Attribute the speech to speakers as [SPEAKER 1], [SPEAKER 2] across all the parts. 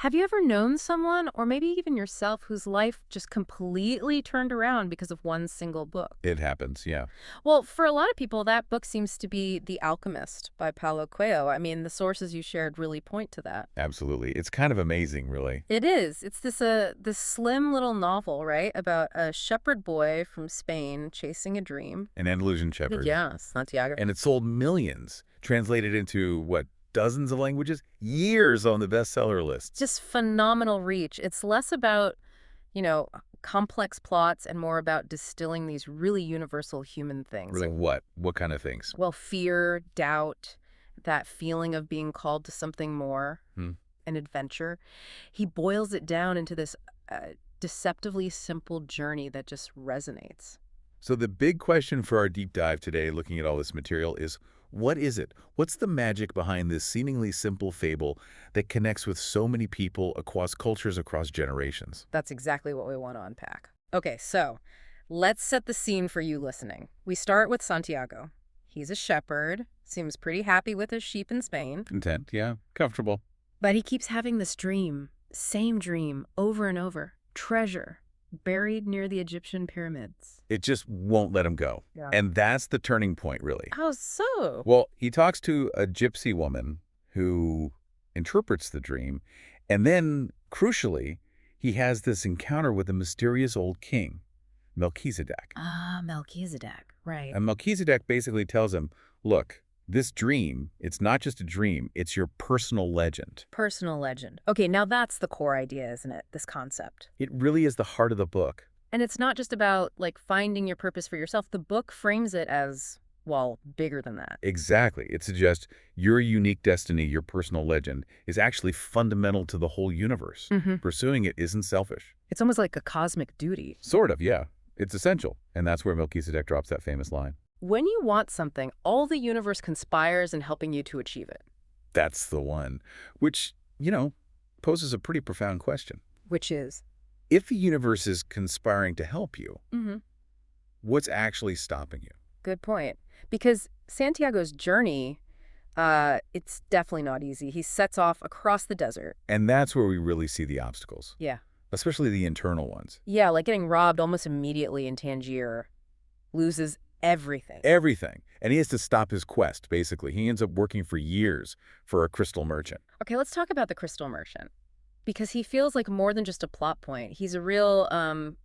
[SPEAKER 1] Have you ever known someone, or maybe even yourself, whose life just completely turned around because of one single book?
[SPEAKER 2] It happens, yeah.
[SPEAKER 1] Well, for a lot of people, that book seems to be The Alchemist by Paulo Coelho. I mean, the sources you shared really point to that.
[SPEAKER 2] Absolutely. It's kind of amazing, really.
[SPEAKER 1] It is. It's this slim little novel, right, about a shepherd boy from Spain chasing a dream.
[SPEAKER 2] An Andalusian shepherd.
[SPEAKER 1] Yeah, Santiago.
[SPEAKER 2] And it sold millions, translated into, what, dozens of languages? Years on the bestseller lists.
[SPEAKER 1] Just phenomenal reach. It's less about, you know, complex plots and more about distilling these really universal human things.
[SPEAKER 2] Really, what? What kind of things?
[SPEAKER 1] Well, fear, doubt, that feeling of being called to something more, an adventure. He boils it down into this deceptively simple journey that just resonates.
[SPEAKER 2] So the big question for our deep dive today, looking at all this material, is what is it? What's the magic behind this seemingly simple fable that connects with so many people across cultures, across generations?
[SPEAKER 1] That's exactly what we want to unpack. Okay, so let's set the scene for you listening. We start with Santiago. He's a shepherd, seems pretty happy with his sheep in Spain.
[SPEAKER 2] Content, yeah. Comfortable.
[SPEAKER 1] But he keeps having this dream, same dream, over and over. Treasure, buried near the Egyptian pyramids.
[SPEAKER 2] It just won't let him go.
[SPEAKER 1] Yeah.
[SPEAKER 2] And that's the turning point, really.
[SPEAKER 1] How so?
[SPEAKER 2] Well, he talks to a gypsy woman who interprets the dream, and then, crucially, he has this encounter with a mysterious old king, Melchizedek.
[SPEAKER 1] Ah, Melchizedek, right.
[SPEAKER 2] And Melchizedek basically tells him, look, this dream, it's not just a dream, it's your personal legend.
[SPEAKER 1] Personal legend. Okay, now that's the core idea, isn't it? This concept.
[SPEAKER 2] It really is the heart of the book.
[SPEAKER 1] And it's not just about, like, finding your purpose for yourself. The book frames it as, well, bigger than that.
[SPEAKER 2] Exactly. It suggests your unique destiny, your personal legend, is actually fundamental to the whole universe. Pursuing it isn't selfish.
[SPEAKER 1] It's almost like a cosmic duty.
[SPEAKER 2] Sort of, yeah. It's essential. And that's where Melchizedek drops that famous line.
[SPEAKER 1] When you want something, all the universe conspires in helping you to achieve it.
[SPEAKER 2] That's the one. Which, poses a pretty profound question.
[SPEAKER 1] Which is?
[SPEAKER 2] If the universe is conspiring to help you, what's actually stopping you?
[SPEAKER 1] Good point. Because Santiago's journey, it's definitely not easy. He sets off across the desert.
[SPEAKER 2] And that's where we really see the obstacles.
[SPEAKER 1] Yeah.
[SPEAKER 2] Especially the internal ones.
[SPEAKER 1] Yeah, like getting robbed almost immediately in Tangier. Loses everything.
[SPEAKER 2] Everything. And he has to stop his quest, basically. He ends up working for years for a crystal merchant.
[SPEAKER 1] Okay, let's talk about the crystal merchant. Because he feels like more than just a plot point. He's a real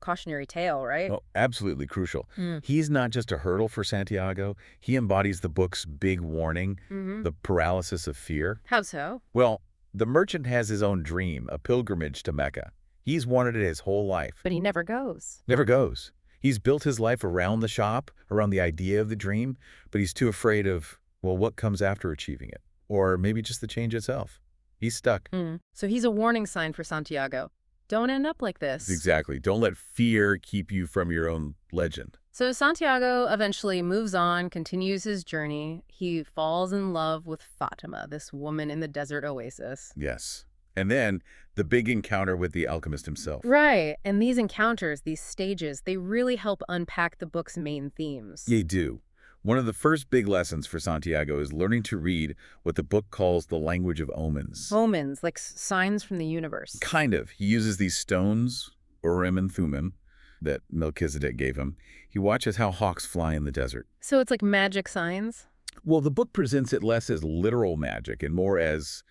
[SPEAKER 1] cautionary tale, right?
[SPEAKER 2] Oh, absolutely crucial. He's not just a hurdle for Santiago. He embodies the book's big warning, the paralysis of fear.
[SPEAKER 1] How so?
[SPEAKER 2] Well, the merchant has his own dream, a pilgrimage to Mecca. He's wanted it his whole life.
[SPEAKER 1] But he never goes.
[SPEAKER 2] Never goes. He's built his life around the shop, around the idea of the dream, but he's too afraid of, well, what comes after achieving it? Or maybe just the change itself. He's stuck.
[SPEAKER 1] So he's a warning sign for Santiago. Don't end up like this.
[SPEAKER 2] Exactly. Don't let fear keep you from your own legend.
[SPEAKER 1] So Santiago eventually moves on, continues his journey. He falls in love with Fatima, this woman in the desert oasis.
[SPEAKER 2] Yes. And then the big encounter with the alchemist himself.
[SPEAKER 1] Right. And these encounters, these stages, they really help unpack the book's main themes.
[SPEAKER 2] They do. One of the first big lessons for Santiago is learning to read what the book calls the language of omens.
[SPEAKER 1] Omens, like signs from the universe.
[SPEAKER 2] Kind of. He uses these stones, Urim and Thummim, that Melchizedek gave him. He watches how hawks fly in the desert.
[SPEAKER 1] So it's like magic signs?
[SPEAKER 2] Well, the book presents it less as literal magic and more as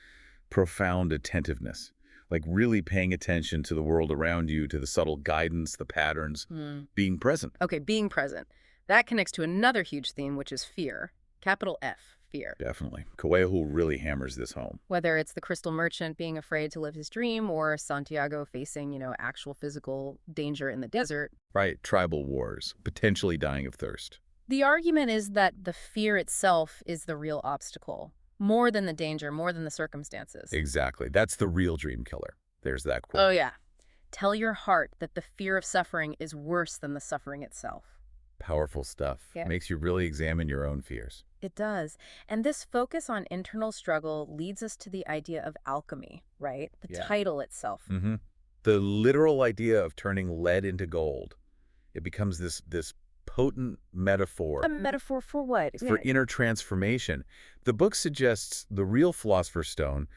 [SPEAKER 2] profound attentiveness, like really paying attention to the world around you, to the subtle guidance, the patterns, being present.
[SPEAKER 1] Okay, being present. That connects to another huge theme, which is fear. Capital F, fear.
[SPEAKER 2] Definitely. Coelho really hammers this home.
[SPEAKER 1] Whether it's the crystal merchant being afraid to live his dream or Santiago facing, actual physical danger in the desert.
[SPEAKER 2] Right. Tribal wars, potentially dying of thirst.
[SPEAKER 1] The argument is that the fear itself is the real obstacle. More than the danger, more than the circumstances.
[SPEAKER 2] Exactly. That's the real dream killer. There's that quote.
[SPEAKER 1] Oh, yeah. Tell your heart that the fear of suffering is worse than the suffering itself.
[SPEAKER 2] Powerful stuff.
[SPEAKER 1] Yeah.
[SPEAKER 2] Makes you really examine your own fears.
[SPEAKER 1] It does. And this focus on internal struggle leads us to the idea of alchemy, right? The title itself.
[SPEAKER 2] The literal idea of turning lead into gold. It becomes this potent metaphor.
[SPEAKER 1] A metaphor for what?
[SPEAKER 2] For inner transformation. The book suggests the real philosopher's stone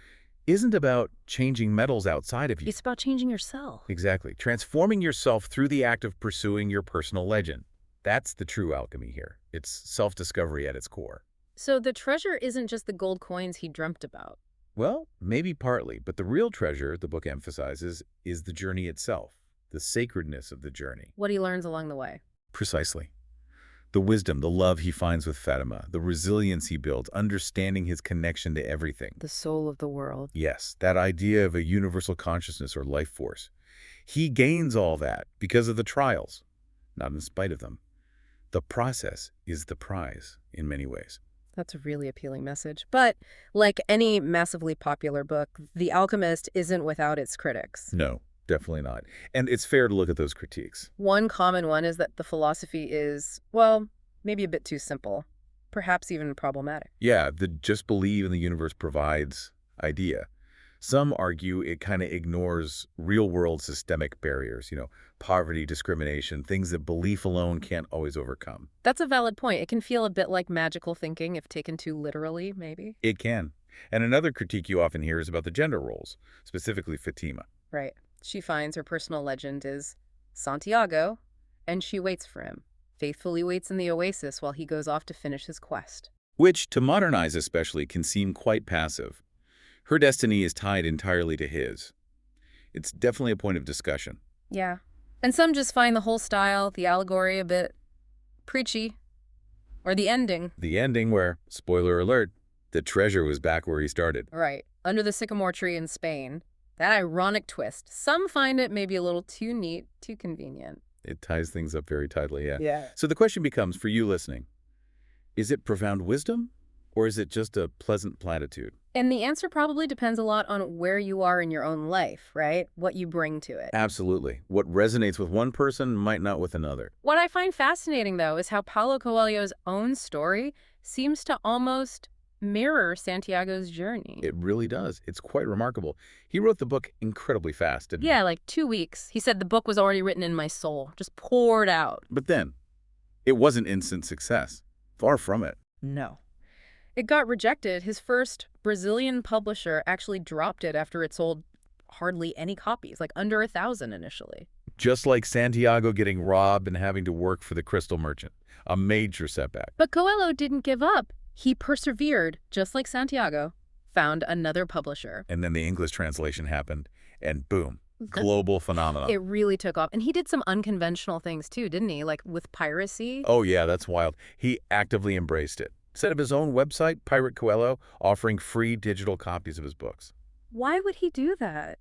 [SPEAKER 2] isn't about changing metals outside of you.
[SPEAKER 1] It's about changing yourself.
[SPEAKER 2] Exactly. Transforming yourself through the act of pursuing your personal legend. That's the true alchemy here. It's self-discovery at its core.
[SPEAKER 1] So the treasure isn't just the gold coins he dreamt about.
[SPEAKER 2] Well, maybe partly, but the real treasure, the book emphasizes, is the journey itself, the sacredness of the journey.
[SPEAKER 1] What he learns along the way.
[SPEAKER 2] Precisely. The wisdom, the love he finds with Fatima, the resilience he builds, understanding his connection to everything.
[SPEAKER 1] The soul of the world.
[SPEAKER 2] Yes, that idea of a universal consciousness or life force. He gains all that because of the trials, not in spite of them. The process is the prize in many ways.
[SPEAKER 1] That's a really appealing message. But like any massively popular book, The Alchemist isn't without its critics.
[SPEAKER 2] No, definitely not. And it's fair to look at those critiques.
[SPEAKER 1] One common one is that the philosophy is, well, maybe a bit too simple, perhaps even problematic.
[SPEAKER 2] Yeah, the just believe in the universe provides idea. Some argue it kind of ignores real-world systemic barriers, poverty, discrimination, things that belief alone can't always overcome.
[SPEAKER 1] That's a valid point. It can feel a bit like magical thinking if taken too literally, maybe.
[SPEAKER 2] It can. And another critique you often hear is about the gender roles, specifically Fatima.
[SPEAKER 1] Right. She finds her personal legend is Santiago, and she waits for him, faithfully waits in the oasis while he goes off to finish his quest.
[SPEAKER 2] Which, to modern eyes especially, can seem quite passive. Her destiny is tied entirely to his. It's definitely a point of discussion.
[SPEAKER 1] Yeah. And some just find the whole style, the allegory, a bit preachy. Or the ending.
[SPEAKER 2] The ending where, spoiler alert, the treasure was back where he started.
[SPEAKER 1] Right. Under the sycamore tree in Spain. That ironic twist. Some find it maybe a little too neat, too convenient.
[SPEAKER 2] It ties things up very tightly, yeah.
[SPEAKER 1] Yeah.
[SPEAKER 2] So the question becomes, for you listening, is it profound wisdom or is it just a pleasant platitude?
[SPEAKER 1] And the answer probably depends a lot on where you are in your own life, right? What you bring to it.
[SPEAKER 2] Absolutely. What resonates with one person might not with another.
[SPEAKER 1] What I find fascinating, though, is how Paulo Coelho's own story seems to almost mirror Santiago's journey.
[SPEAKER 2] It really does. It's quite remarkable. He wrote the book incredibly fast, didn't he?
[SPEAKER 1] Yeah, like 2 weeks. He said the book was already written in my soul, just poured out.
[SPEAKER 2] But then, it wasn't instant success. Far from it.
[SPEAKER 1] No. It got rejected. His first Brazilian publisher actually dropped it after it sold hardly any copies, like under 1,000 initially.
[SPEAKER 2] Just like Santiago getting robbed and having to work for the crystal merchant. A major setback.
[SPEAKER 1] But Coelho didn't give up. He persevered, just like Santiago, found another publisher.
[SPEAKER 2] And then the English translation happened, and boom, global phenomenon.
[SPEAKER 1] It really took off. And he did some unconventional things too, didn't he? Like with piracy.
[SPEAKER 2] Oh yeah, that's wild. He actively embraced it. Set up his own website, Pirate Coelho, offering free digital copies of his books.
[SPEAKER 1] Why would he do that?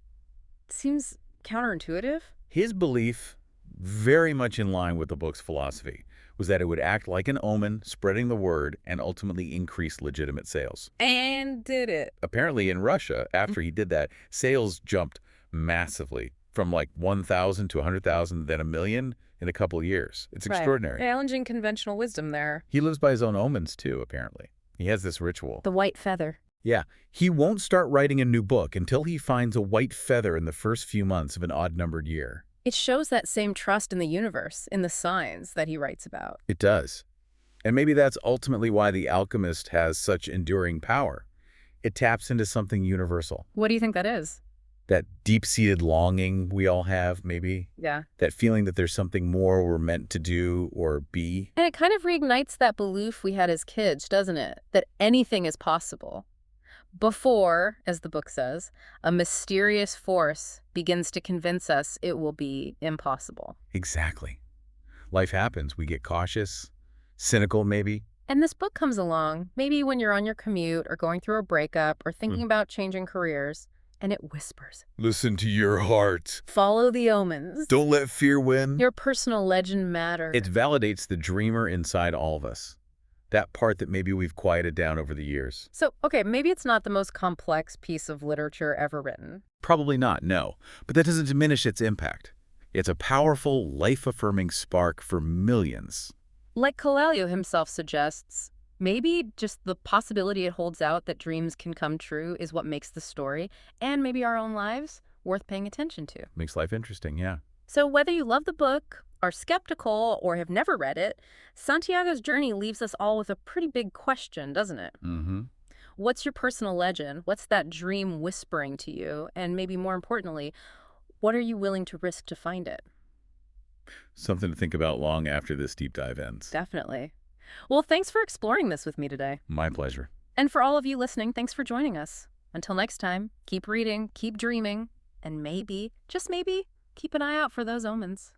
[SPEAKER 1] Seems counterintuitive.
[SPEAKER 2] His belief, very much in line with the book's philosophy, was that it would act like an omen, spreading the word, and ultimately increase legitimate sales.
[SPEAKER 1] And did it.
[SPEAKER 2] Apparently in Russia, after he did that, sales jumped massively from like 1,000 to 100,000, then 1 million in a couple of years. It's extraordinary.
[SPEAKER 1] Challenging conventional wisdom there.
[SPEAKER 2] He lives by his own omens too, apparently. He has this ritual.
[SPEAKER 1] The white feather.
[SPEAKER 2] Yeah, he won't start writing a new book until he finds a white feather in the first few months of an odd-numbered year.
[SPEAKER 1] It shows that same trust in the universe, in the signs that he writes about.
[SPEAKER 2] It does. And maybe that's ultimately why The Alchemist has such enduring power. It taps into something universal.
[SPEAKER 1] What do you think that is?
[SPEAKER 2] That deep-seated longing we all have, maybe.
[SPEAKER 1] Yeah.
[SPEAKER 2] That feeling that there's something more we're meant to do or be.
[SPEAKER 1] And it kind of reignites that belief we had as kids, doesn't it? That anything is possible. Before, as the book says, a mysterious force begins to convince us it will be impossible.
[SPEAKER 2] Exactly. Life happens. We get cautious, cynical maybe.
[SPEAKER 1] And this book comes along, maybe when you're on your commute or going through a breakup or thinking about changing careers, and it whispers.
[SPEAKER 2] Listen to your heart.
[SPEAKER 1] Follow the omens.
[SPEAKER 2] Don't let fear win.
[SPEAKER 1] Your personal legend matters.
[SPEAKER 2] It validates the dreamer inside all of us. That part that maybe we've quieted down over the years.
[SPEAKER 1] So, okay, maybe it's not the most complex piece of literature ever written.
[SPEAKER 2] Probably not, no. But that doesn't diminish its impact. It's a powerful, life-affirming spark for millions.
[SPEAKER 1] Like Coelho himself suggests, maybe just the possibility it holds out that dreams can come true is what makes the story, and maybe our own lives, worth paying attention to.
[SPEAKER 2] Makes life interesting, yeah.
[SPEAKER 1] So whether you love the book, are skeptical, or have never read it, Santiago's journey leaves us all with a pretty big question, doesn't it?
[SPEAKER 2] Mm-hmm.
[SPEAKER 1] What's your personal legend? What's that dream whispering to you? And maybe more importantly, what are you willing to risk to find it?
[SPEAKER 2] Something to think about long after this deep dive ends.
[SPEAKER 1] Definitely. Well, thanks for exploring this with me today.
[SPEAKER 2] My pleasure.
[SPEAKER 1] And for all of you listening, thanks for joining us. Until next time, keep reading, keep dreaming, and maybe, just maybe, keep an eye out for those omens.